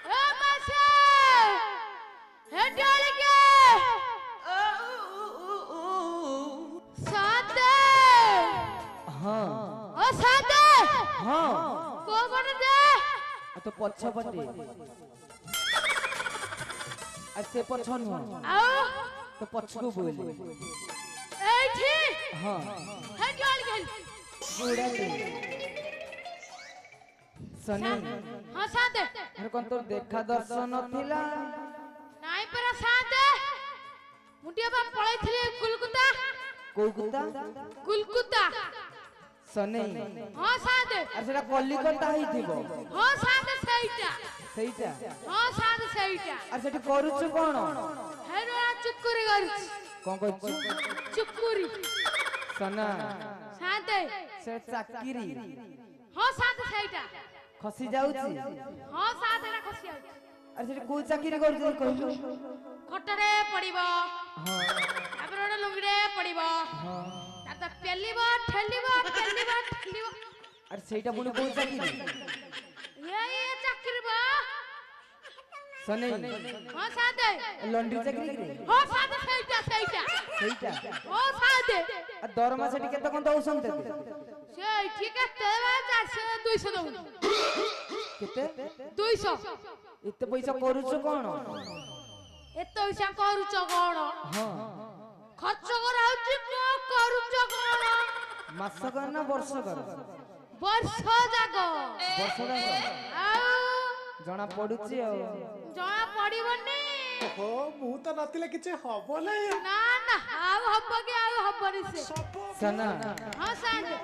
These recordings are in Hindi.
ए मासे हे डोल के सादे हां ओ सादे हां को बन दे तो पछ पटे आ से पछ न आओ तो पछ को बोले एठी हां हे डोल गेल उड़ा ले सनी हां सादे अरे कोन तो देखा दर्शन थिला नाई पर सादे मुंडिया बा पळै थिले कुलकुता कुलकुता सनी हां सादे अरे सेटा कलिकता ही थिबो हां सादे सहीटा सेटा हां सादे सहीटा अरे सेठी करूछु कोन हेरो चुकुरी गरु कोन कहू चुकुरी सना सादे से चाकिरी हां सादे सहीटा खसी जाउची हां सादे ना खसी आउ अरे सेठी को चाकिरी करू कहू खटरे पड़िबो हां आबरोड लुंगडे पड़िबो हां ताता पेलिबो ठेलिबो अरे सेटा बुनी को चाकिरी ये चाकरी बा सनी हां सादे लंडरी चाकिरी रे हां सादे सहीटा सेटा हां सादे आ दरमा सेठी केते कोन दउसन ते से ठीक है तेरा 400 200 दउ केते 200 इते पैसा करूछु कोन एतो पैसा करूच कोन हां खर्च कराउची को करूच कोन मास कर ना वर्ष कर वर्ष जागो वर्ष जाक आ जना पडुची आ जणा पड़िबनी हो मु तो नतिले किछ हबो नै ना ना आउ हब्बो के आउ हब्बनी से सना हां सादे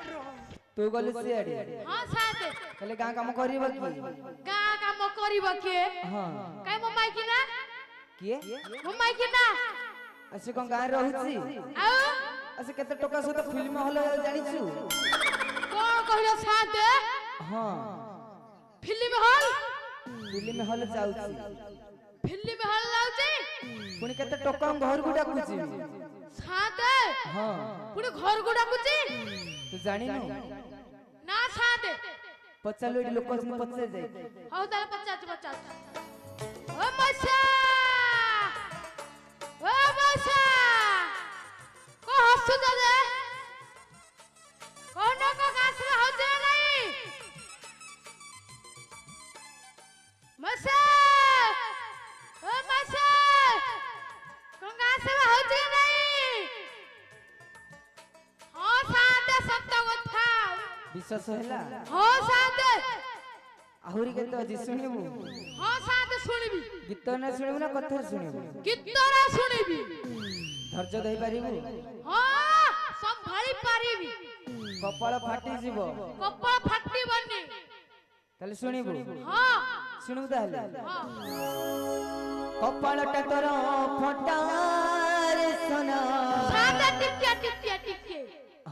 तू गले सियाडी हां सादे तले गां काम करिबा की गा काम करिबो के हां काई मो माइकी ना किए मो माइकी ना असे कोन गां रहउची आउ असे केते टका सो तो फिल्म हॉल जानिछु कोन कहलो सादे हां फिल्म हॉल जाउची फिल्म हॉल लाउची पुनी केते टका घर को डाकुची सादे हां पुनी घर को डाकुची तू जानी न ना सादे पचालो एडी लोक असन पचे जाई हौ ताले 50 ओ मसा को हसु दे कोन को गास रे हो जे नहीं मसा ओ मसा कोन गास रे हो जे नहीं हां सादे सत्य कथा विश्वास हैला हां सादे आहुरी केते अजी सुनिबु हां सादे सुनिबी गीत ना सुनिबु ना कथा सुनिबु गीतरा सुनिबी धैर्य दई पारिबु हां संभाली पारिबी कपाळ फाटी जीवो कपाळ फाटी बन्नी ताले सुनिबु हां सुनिबु ताले हां कपाळटा तोर फटा रे सना सादा टिके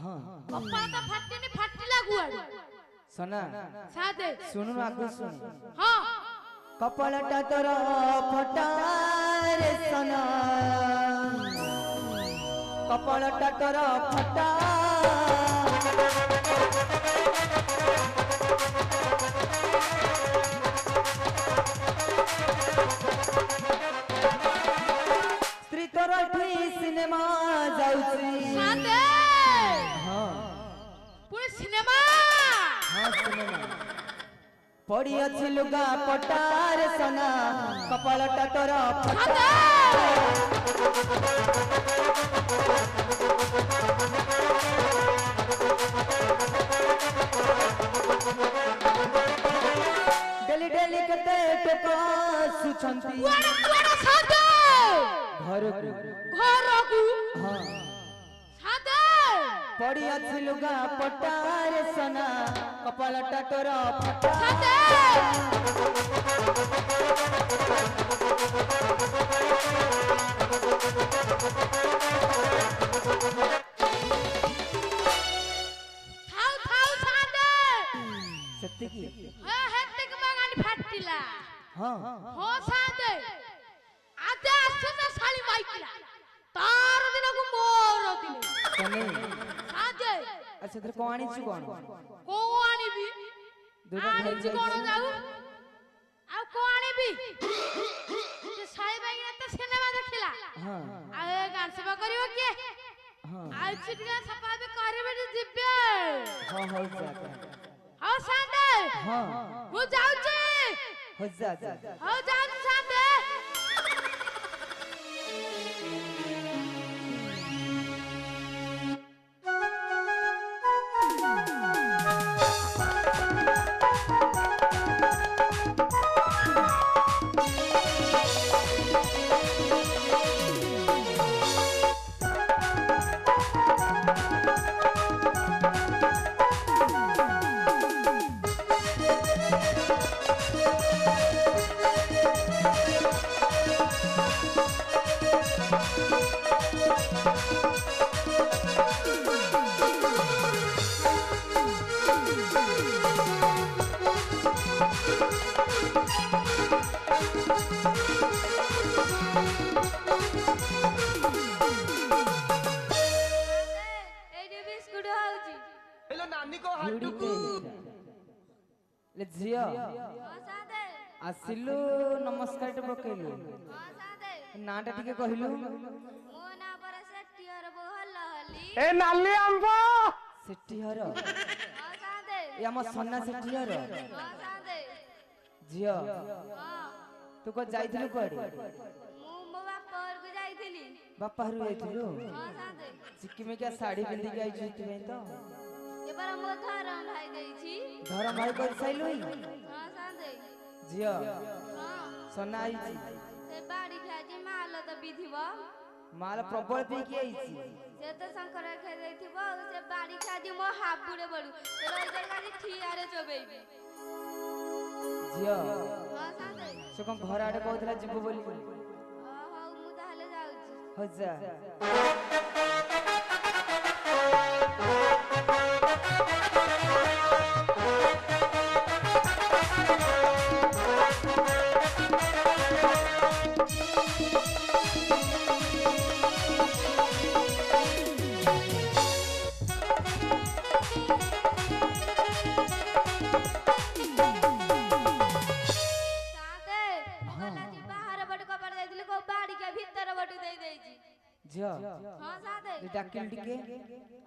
हां कपाळ तो फाटीनी फाटीला गुआडी सना सादे सुनु ना आगु सुन हां कपाळटा तोर फटा रे सना कपाळटा तोर फटा स्त्री तोर ठी सिनेमा जाउची सादे हां पुरी सिनेमा हां सिनेमा पड़ी अछि लुगा पटार सना कपाळटा तोर फटा डेली डेली कते टका सुछंती वाड़ा सादे घर घरकू हां सादे पड़ी अछि लुगा पटार सना कपाळटा तोर फटा सादे थाउ सादे सत्य की हेते के बागानी फाटिला हां हो सादे आते आसना साली माइकला तार दिन को मोर दिन कने सादे अच्छा तेरे को आनी छु कोन को आनीबी दुटा आनी भाई छु कोन जाऊ आ को आनीबी যে শাড়ি বাইরে একটা সিনেমা দেখিলা হ্যাঁ আর এ গান সেবা করিব কি হ্যাঁ আর চিটকা সফাবে করিবে যে জিবে হ্যাঁ হো যা হাও সান্দে হ্যাঁ মু যাউছি হো যা যা হাও যাউছি সান্দে ले झिया आसिलु नमस्कार टे पकेलु नाटा टिके कहिलु ए नाली आंबा सेठी हर ए हम सोना सेठी हर झिया तू को जाइथिलु कोडी बापा हरु जाइथिलु सिक्किम के साड़ी पिंदी के आइछु तिमे तो एबार मो धरम भाई देछि धरम भाई कर साइलु हां सादे झिया हां सोना आइछि से बाड़ी खाजी माल त बिथिबो माल प्रबल पे की आइछि से तो शंकर खे देथिबो से बाड़ी खाजी मो हाबुड़े बडू ते रोजर गाली ठियारे चोबेबी झिया हां सादे से कोन घर आडे कहतला जिबो बोली हां मु ताहले जाउची हो जा झिया हां सादे डाकिल टिके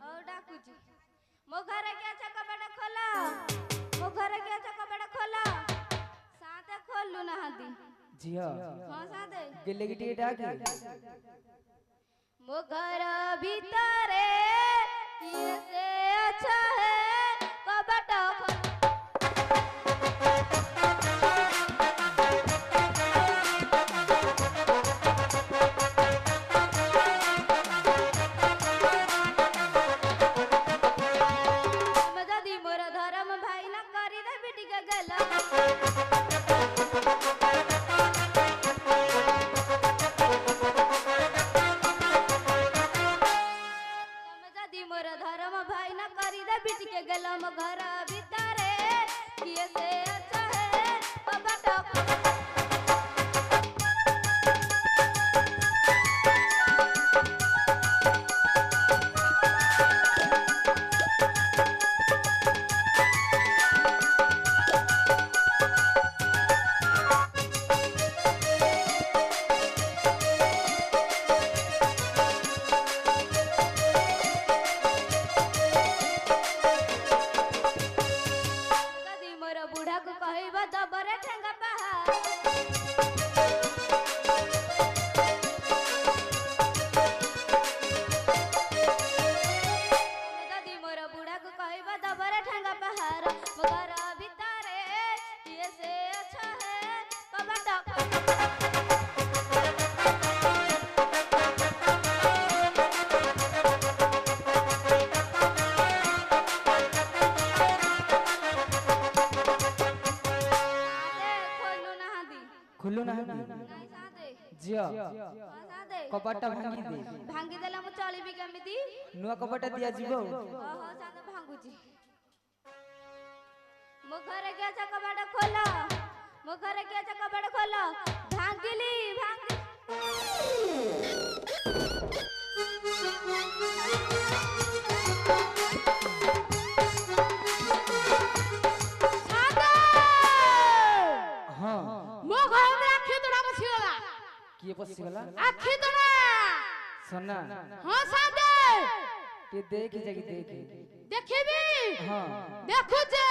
ओ डाकुची मो घरे के कपड़ा खोला मो घरे के कपड़ा खोला सादे खोलु ना हदी झिया हां सादे गेले की टिके डाके मो घर भीतरे ये से अच्छा है कपड़ा खोला घर भीतरे किए से अच्छा है कपड़ा खुल्लू ना झिया कपाटा भांगी देला मु चलीबी केमिति नुआ कपाटा दिया जीवो ओहो सादे भांगुची मो घरे के कपाटा खोला मो घरे के कपाटा खोला भांगिली भांगी हां मो घरे किए पसिगला आखि तोरा सोना हां सादे टे देखि जगी देखि देखिबी हां देखु जे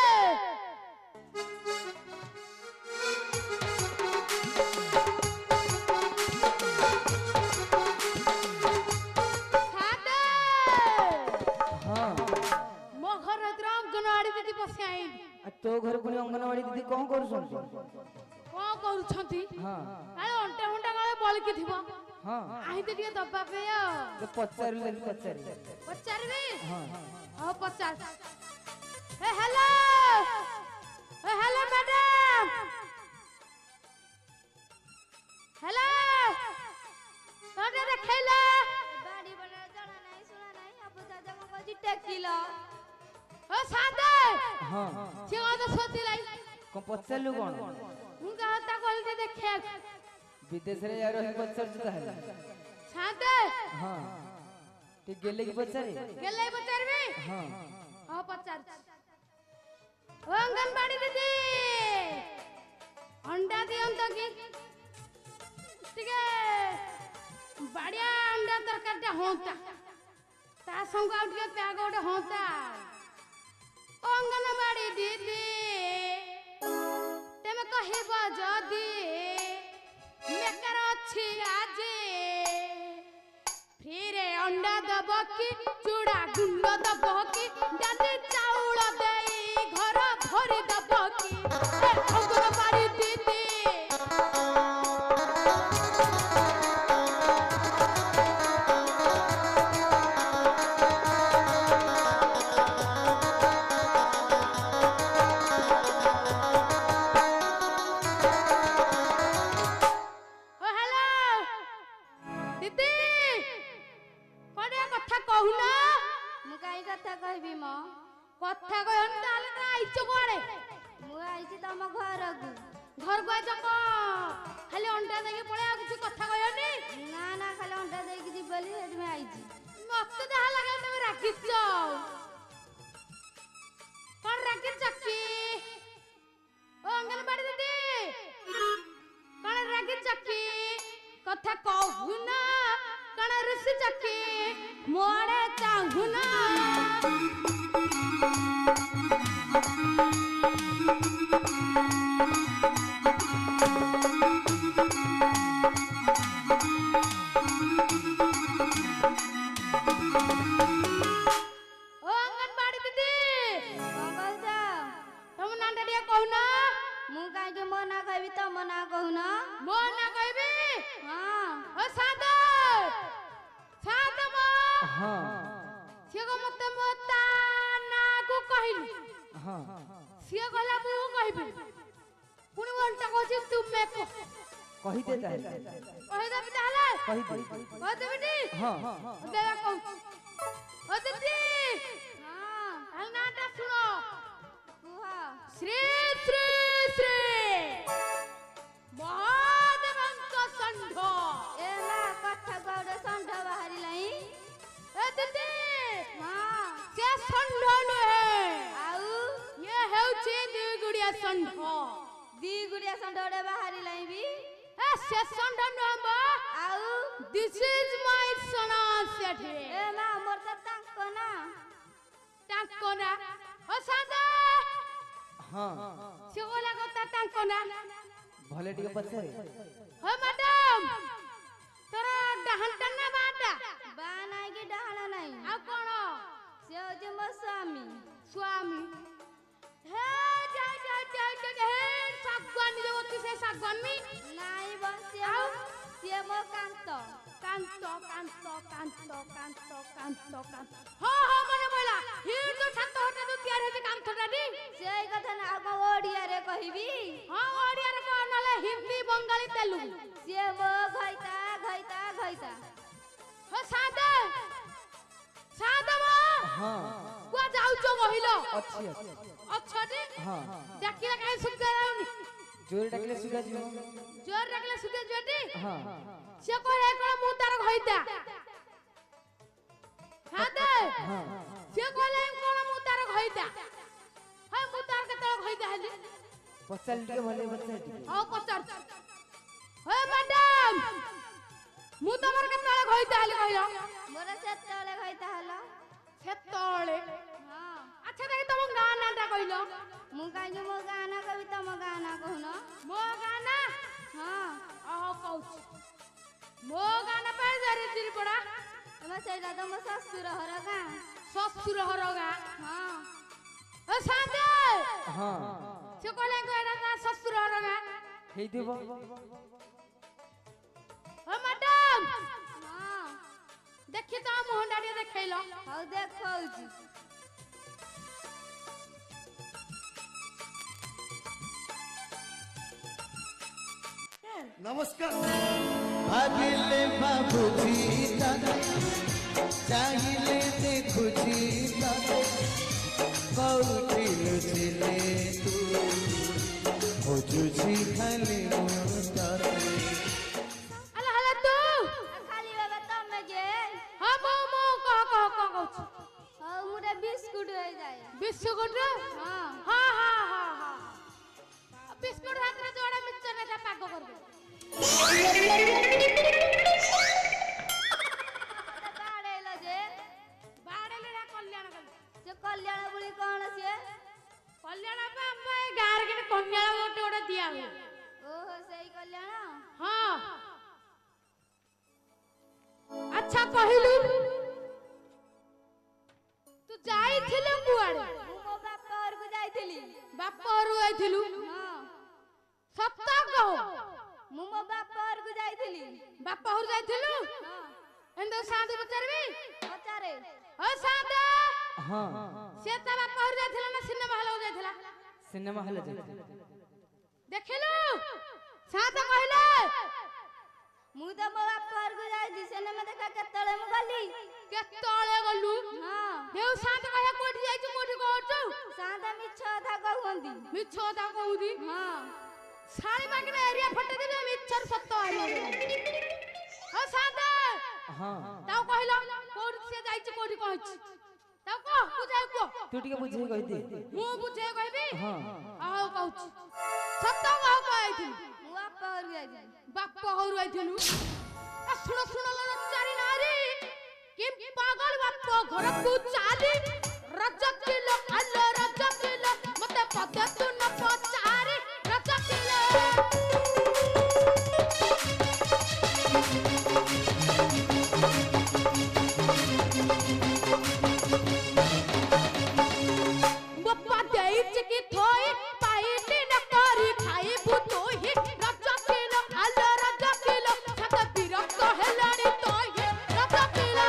सादे हां मो घर द्राम गनाड़ी दीदी पसियाई आ तो घर पुनी अंगनवाड़ी दीदी कोन करूछन कोन करूछंती हां आले अंटा हुंडा गाले बलकी थिबो हां आहिते टिके दबा पे तो पचारू ले पचारू पचारबी हां हां पचार ए हेलो मैडम हेलो तोरे देखैला बाड़ी बना जाना नहीं सुना नहीं अब दादा को कजी टेकिलो ओ सादे हां से तो सोती लाई को पचारू कोन हुंगा ता कोलते देखे विदेश रे यार ही पचारू जुता है सादे हां टे गेले की पचारे गेलै पचारबी हां हां पचार ओ अंगनबाड़ी दीदी अंडा दियंत की टिके बढ़िया अंडा तरकारीटा होता ता संग आउ टिके प्याग गोटे होता अंगनबाड़ी दीदी तेमे कहिब जदी मेकर अछि आजे फिरे अंडा दब की चूड़ा गुंड दब की डाली चाउल देई घर भरी दब की ए अंगनबाड़ी दीदी ओ हेलो दीदी कोने कथा कहूना मु काई कथा कहबी म कथा कहन ताले तो आइछ कोड़े मु आइची तम घर को घर को आइछ को खाली अंडा देके पळे आ किछ कथा कहनी ना ना खाली अंडा देकी जी बोली हेड में आइची मते जहा लगे तुम राखिछ कोन राखिछ की ओ अंगनबाड़ी दीदी कोन राखिछ की कथा कहूना कोन ऋषि चकी मोड़े चाहुना ओ अंगनबाड़ी दीदी कौन कहता तुम नांडा दिया कहूना मु काई के मो ना कहबी त मो ना कहून मो ना कहबी हां ओ सादा मो हां सिए को मते मोता ना को कहिली हां सिए कहला मु कहबी पुनी वंटा कहछि तुमे को कहि देता है कहि देबी ताले कहि दे कहि देबी नी हां देवा कहू ओ दीदी हां हल नाटा सुनो कुहा श्री श्री श्री महादेवंक संढ ए ला कथा गौडे संढ बाहरी लाई ए दीदी हां से संढ नुहे आउ ये हेउची दी गुड़िया संढ दी गुड़िया संढ ओडे बाहरी लाई भी ए से संढ नुहबा आउ दिस इज माय सना सेठे ए मा मोर त तांको ना टांकोना ओ सादा हां से ओला कथा टांकोना भले टिके पचारे हो मैडम तोरा डहंटा ना बाटा बा नाई के डहाना नाही आ कोन से होजे मो स्वामी स्वामी हे हे सागवान जो होती से सागवान मी नाई बसे आउ से मो कांत हो मने बोला हिर तो छत होटे तू तैयार हे काम थोड़ा दी से कथा ना आगो ओडिया रे कहबी हां ओडिया रे को नले हिंदी बंगाली तेलुगु से मो घइता घइता घइता हो सादा मो हां कुआ जाउ जो कहिलो अच्छी अच्छा दी हां डाकिला काहे सुगा राउनी जोर डाकले सुगा जीव जोर डाकिला सुगा जोटी हां से कहले कोन मु तार घइता सादा हां से कहले कोन मु तार घइता हाय मु तार के घइता हेली पचाल टिके भले पचार टिके हां पचार हे मैडम ମ୍ୟାଡାମ ମୁଁ ତମର କେତେବେଳେ କହିତା ହେଲି କହିଲ ମୋର ସେତେବେଳେ କହିତା ହେଲା ସେତେବେଳେ ହଁ ଆଚ୍ଛା ଦେଖି ତମ ଗାଁ ନାଁଟା କହିଲ ମୁଁ କାହିଁକି ମୋ ଗାଁ ନା କହିବି ତମ ଗାଁ ନା କହୁନ ମୋ ଗାଁ ନା ହଁ ଓହୋ କହୁଛି ମୋ ଗାଁ ନା ପାଇଁ ଧରିତ୍ରୀ ପଡା ତମ ସେଇଟା ତ ମୋ ଶ୍ୱଶୁର ଘର ଗାଁ ଶ୍ୱଶୁର ଘର ଗାଁ ହଁ ଓ ସାନ୍ତେ ହଁ ସେ କହିଲେ ଏଇଟା ତା ଶ୍ୱଶୁର ଘର ଗାଁ ହେଇଥିବ ଓ ମ୍ୟାଡାମ ହଁ ଦେଖି ତ ମୁହଁଟା ଟିକେ ଦେଖେଇଲ ହଉ ଦେଖଉଛି नमस्कार भागिले बाबूजी दादा चाहिए देखुजी दादा कौटी लुचिले तू खोजुजी खाली मुतारे ଆଲା ହେଲା ତୁ ଖାଲି ବାବା ତମେ ଯେ ହଁ ମୁଁ କହୁଛି ହଉ ମୁଁ ଗୋଟେ ବିସ୍କୁଟ ହେଇଯାଏ ବିସ୍କୁଟ ହଁ ହଁ ହଁ ହଁ ହଁ ବିସ୍କୁଟ ହାତରେ ଯୋଡା ମିକ୍ସଚର ନେତା ପାଗ କରିଦେ ବାଡେଇଲ ଯେ ବାଡେଲେ ନା କଲ୍ୟାଣ କଲେ ସେ କଲ୍ୟାଣ ବୁଳି କଣ ସିଏ କଲ୍ୟାଣ ପା ଆମ ଏ ଗାଁରେ କେତେ କନ୍ୟାଳ ଗୋଟେ ଗୋଟେ ଦିଆ ହୁଏ ଓହୋ ସେଇ କଲ୍ୟାଣ ହଁ ଆଚ୍ଛା କହିଲୁ ତୁ ଯାଇଥିଲୁ କୁଆଡେ ମୁଁ ମୋ ବାପା ଘରକୁ ଯାଇଥିଲି ବାପ ଘରୁ ଯାଇଥିଲୁ ହଁ ସତ କହ ମୁଁ ମୋ ବାପା ଘରକୁ ଯାଇଥିଲି ବାପ ଘରୁ ଯାଇଥିଲୁ ହଁ ଏମିତି ସାଧୁ ପଚାରିବି ପଚାରେ ଓ ସାଧୁ ହଁ ସେ ତା ବାପ ଘରୁ ଯାଇଥିଲା ନା ସିନେମା ହଲକୁ ଯାଇଥିଲା ସିନେମା ହଲ୍ ଦେଖିଲୁ ସାଧୁ କହିଲେ ମୁଁ ତ ମୋ ବାପା ଘରକୁ ଯାଇଛି ସିନେମା ଦେଖା କେତେବେଳେ ମୁଁ ଗଲି କେତେବେଳେ ଗଲୁ ହଁ ଦେଉ ସାଧୁ କହିବା କୋଉଠି ଯାଇଛୁ କୋଉଠି କହୁଛୁ ସାନ୍ତା ମିଛ କଥା କହୁଛନ୍ତି ମିଛ କଥା କହୁଛି ହଁ ଶାଳି ମାଗିନା ଏରିଆ ଫଟେଇ ଦେଲେ ମିଛର ସତ ଆଇଲା ଓ ସାଧୁ ହଁ ତାକୁ କହିଲ କୋଉଠି ସେ ଯାଇଛି କୋଉଠି କହିଛି ତାକୁ କହ ବୁଝାଇ କୁହ ତୁ ଟିକେ ବୁଝେଇ କହିଦେ ମୁଁ ବୁଝେଇ କହିବି ହଁ ହଉ କହୁଛି ସତ କହ କହିଥିଲି ମୁଁ ବାପା ଘରକୁ ଯାଇଥିଲି ବାପ ଘରୁ ଆଇଥିଲୁ ଶୁଣ ଶୁଣ ଚାରି ନାରୀ କି ପାଗଳ ବାପ ଘରକୁ ଚାଲି ରଜ କିଲୋ ଆଲୋ ରଜ କିଲୋ ମତେ ପଦେ ତୁ ନ ପଚାରି ରଜ କିଲୋ ବାପା ଦେଇଛି କି ଥୋଇ ପାଇଲି ନ କରି ଖାଇବୁ ତୁ ହି ରଜ କିଲୋ ଆଲୋ ରଜ କିଲୋ ସତ ବିରକ୍ତ ହେଲାଣି ତ ହି ରଜ କିଲୋ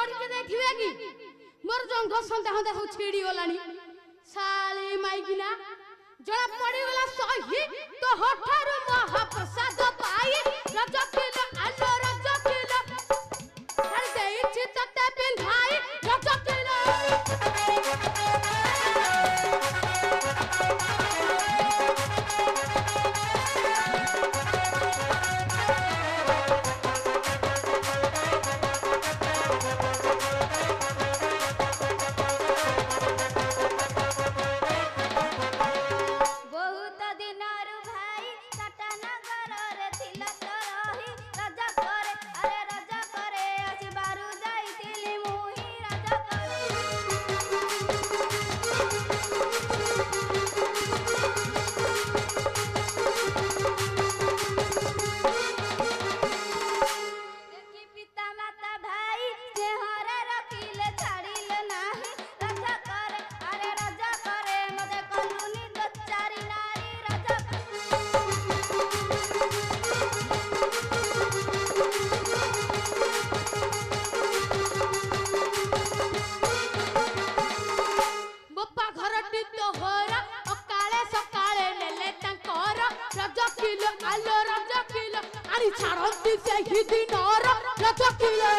डरके देखिबे कि मोर जंघ संता हंदा सब छिड़ी गलानी साली माइकिना जड़ा पड़ी गला सही तो हठारु महाप्रसाद पाई रज किलो आलो रज किलो हर देई चित्ते पिंधाई रज किलो बहुत दिनरु भाई टाटा नगर रे थिला तो रही राजा करे अरे राजा करे आज बारू जाइतिली मुही राजा करे देखी पिता माता भाई चेहरा रखिले छाड़िले नाही राजा करे अरे राजा करे मते कलुनी दो चारी नारी राजा बप्पा घरटी तोहरा अकाले सकाळे नेले तांकर रज किलो आलो रज किलो आनी छाड़ती से ही दिनर रज किलो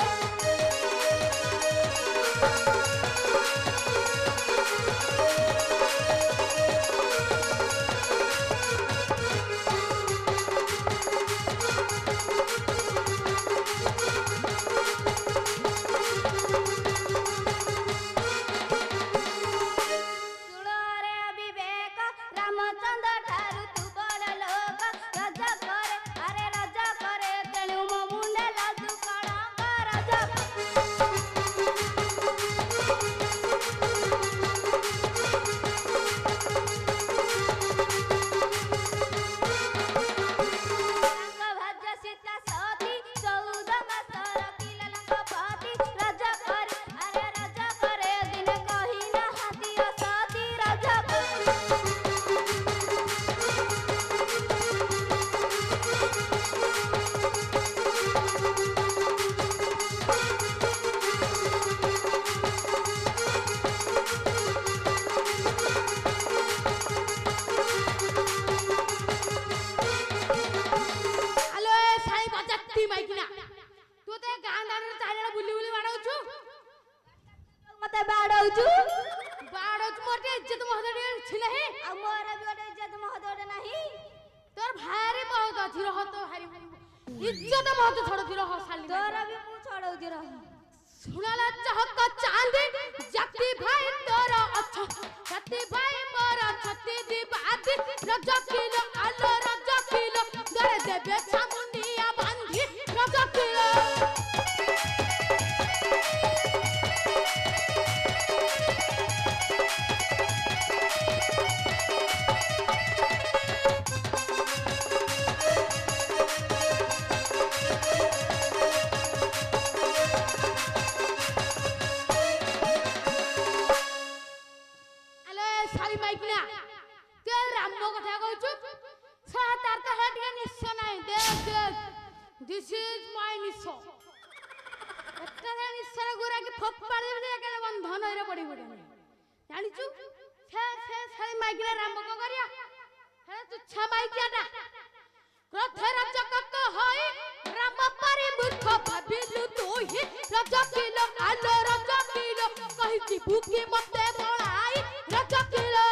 सुनो रे विवेक रामचंद्र ठारू तू बड़ लोक राजा करे अरे राजा करे तेणु मो मुंडे लाजु कणक राजा लंका भाज्य सीता सती 14 मासर किला लंका पति राजा करे अरे राजा करे दिन कही ना हाथी सती राजा आलो ए साई बजती माइकिना तू ते गां दान चारियाला बुली बुली बाडौछु मते बाडौछु बाडौछु मोर इज्जत महदडी छि नाही आ मोर भी गोटे इज्जत महदोड नाही तोर भारी बहुत अछि रह तो भारी इज्जत बहुत छोड़ रह साली तोर भी मु छड़ौजी रह सुनाला चहक चांदी जति भाई तोर अच्छ जति भाई मोर छति दिबादी रज किलो आलो रज किलो दरे देबे छामुंडिया बांधी रज किलो आलो साली माइकिना ते राम कथा कहछु सा तार त हे टिके निश्चय नाही देख देख दिस इज माय निश्चय एत्ता दे निश्चय गुरा के फप्पाड़ी दे के बंधन रे पड़ी पड़ी जानिछु से साली माइकिना राम को करिया हे तुच्छा माइकियाटा क्रोधर जगत होई राम परि मूर्ख भाबिलु तू ही रज किलो आलो रज किलो कहि भूखी मते बळाई रज किलो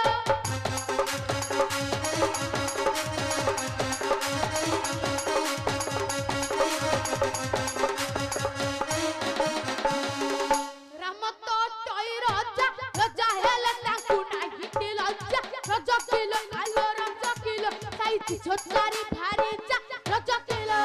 राम तो टई रजा रजा हेले ताकू नाही ती लज्जा रज किलो आलो रज किलो साई छोटारी भारी जा रज किलो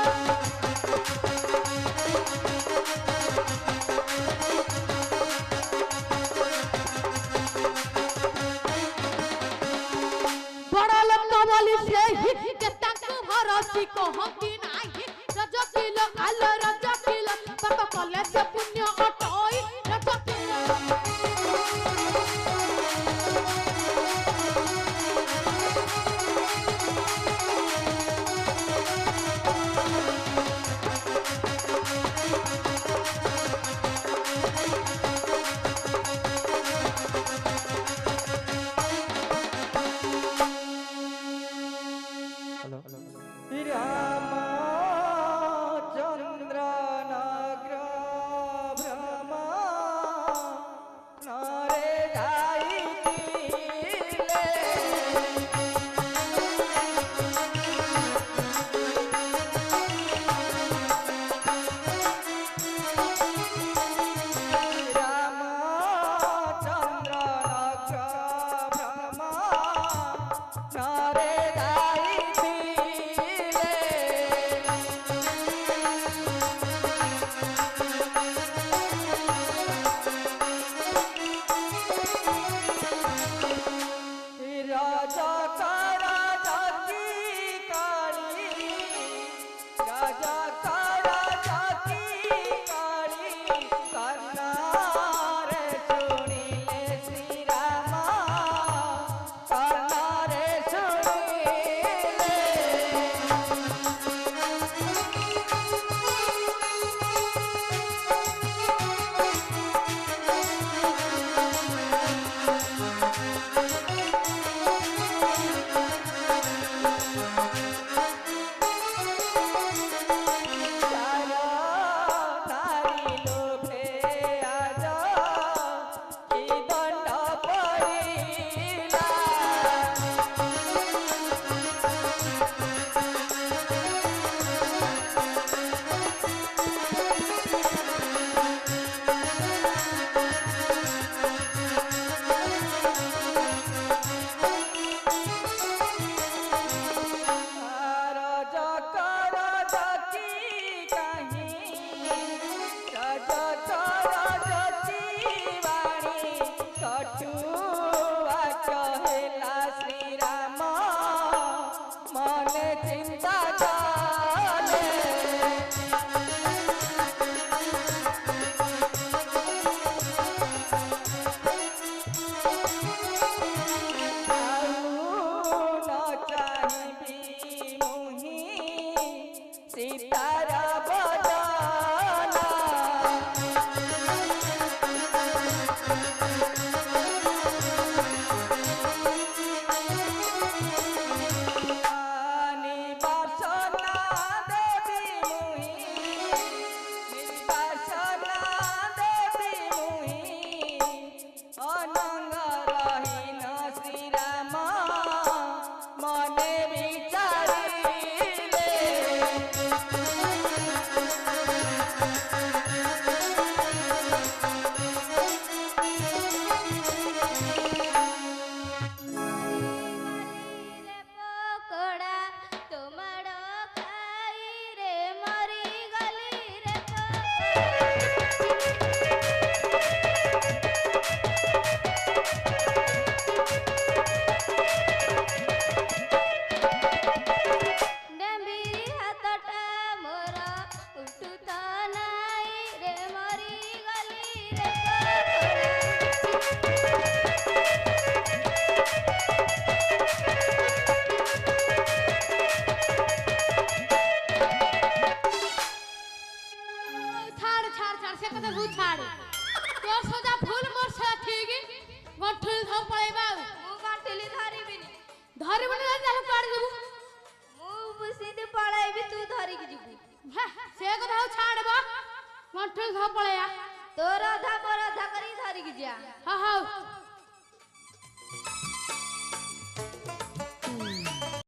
बड़ा लम्बा वाली से ही के ताकू भरोसी कहती नाही रज किलो आलो रज किलो पाप कले से पुण्य अटई रज किलो रामचंद्र नगर भ्रम नरे जाइले रामचंद्र नगर भ्रम नरे राजा का राजा की काली राजा का राजा की काली करनार सुनिले श्री राम करनार सुनिले राजा का राजा की कहीं राजा का राजा की वाणी कटुआ कहेला श्री राम मन चिंता जाने सीतारा बजाना निर्वासना देवी मुहि निर्वासना देवी मुहि अनंग रहीन श्री राम मने विचारिले रे पकोड़ा तुमड़ो खाई रे मरी गली रे डेम्बिरी हाथटा मोर उठुत नाई रे मरी गली रे ছাড় ছাড় ছাড় সে কথা ভূত ছাড় তোর সোজা ফুল মোর সে ঠিক গঠুল ধর পড়াইবা ମୁଁ ଗଣ୍ଠିଲି ଧରିବିନି ধরিবনি না তাহলে পাড়ি দেবু ମୁଁ ସିଧି ପଳେଇବି ତୁ ଧରିକି ଯିବୁ সে কথা হও ছাড়ব গঠুল ধর পড়াইয়া ତୋର ଅଧା ମୋର ଅଧା କରିକି ଧରିକି ଯା হ্যাঁ হ্যাঁ